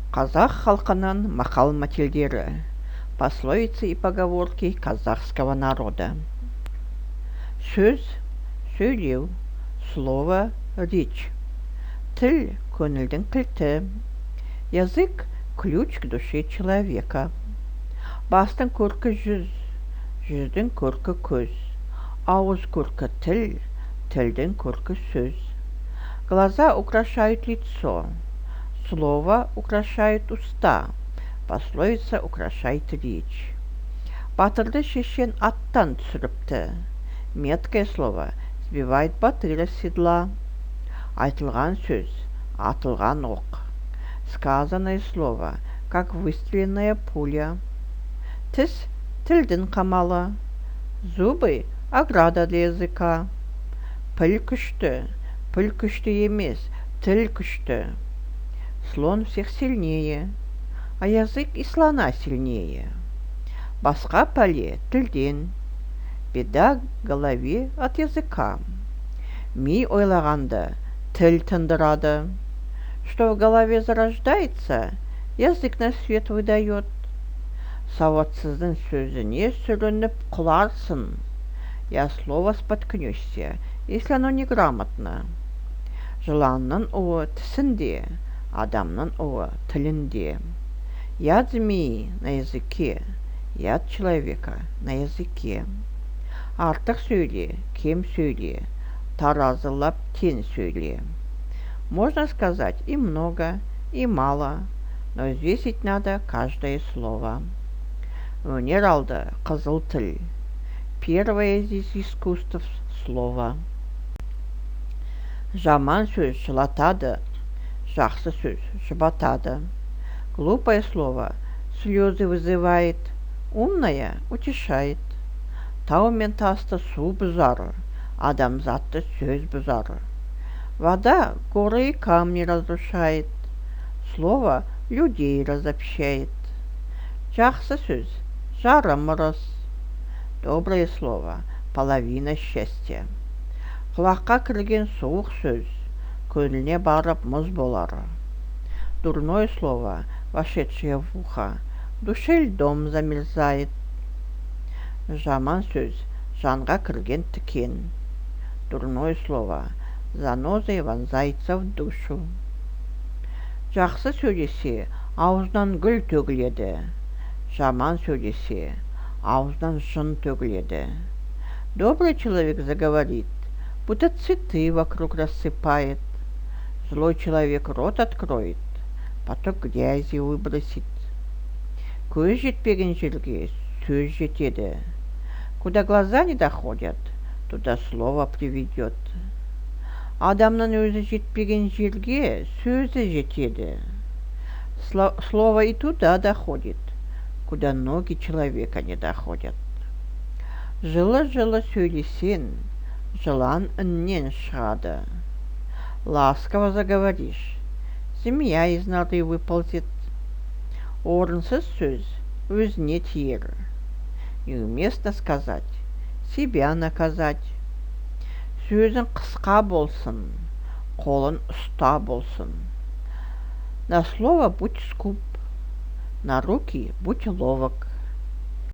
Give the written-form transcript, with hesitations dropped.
Казах халқының мақал-мәтелдері, пословицы и поговорки казахского народа. Сөз, сөйлеу, слово, речь. Тіл – көңілдің кілті. Язык – ключ к душе человека. Бастың көркі жүз, жүздің көркі көз. Ауыз көркі тіл, тілдің көркі сөз. Глаза украшают лицо. Слово украшает уста, пословица украшает речь. Батырды шешен аттан түсіріпті. Меткое слово сбивает батыра с седла. Айтылған сөз, атылған оқ. Сказанное слово, как выстреленная пуля. Тіс тілдің қамалы. Зубы – ограда для языка. Піл күшті емес, тіл күшті. Слон всех сильнее, а язык и слона сильнее. Басқа пәле тілден, беда голове от языка. Ми ойлағанды тіл тындырады. Что в голове зарождается, язык на свет выдает. Сауатсыздың сөзіне сүрініп құларсың. Я слово споткнешься, если оно неграмотно. Жыланның уы тісінде, адамның уы тілінде. Яд змеи на языке, яд человека на языке. Артық сөйле, кем сөйле, таразылап тең сөйле. Можно сказать и много, и мало, но взвесить надо каждое слово. Өнер алды қызыл тіл. Первое из искусств слова. Жаман сөз жылатады, жақсы сөз жұбатады. Глупое слово слезы вызывает, умное утешает. Тау мен тасты су бұзар, адамзатты сөз бұзар. Вода горы и камни разрушает, слово людей разобщает. Жақсы сөз жарым ырыс. Доброе слово – половина счастья. Құлаққа кірген суық сөз көңіліне барып мұз болар. Дурное слово, вошедшее в ухо, душе льдом замерзает. Жаман сөз жанға кірген тікен. Дурное слово занозой вонзается в душу. Жақсы сөйлесе, аузынан гүл төгіледі. Жаман сөйлесе, аузынан жын төгіледі. Добрый человек заговорит, будто цветы вокруг рассыпает. Злой человек рот откроет, поток грязи выбросит. Көз жетпеген жерге сөз жетеді. Куда глаза не доходят, туда слово приведет. Адамның өзі жетпеген жерге сөзі жетеді. Слово и туда доходит, куда ноги человека не доходят. Жылы-жылы сөйлесен, жылан үннен шығады. Ласково заговоришь, змея из норы выползет. Орынсыз сөз өзіне тиер. Неуместно сказать, себя наказать. Сөзің қысқа болсын, қолын ұста болсын. На слово будь скуп, на руки будь ловок.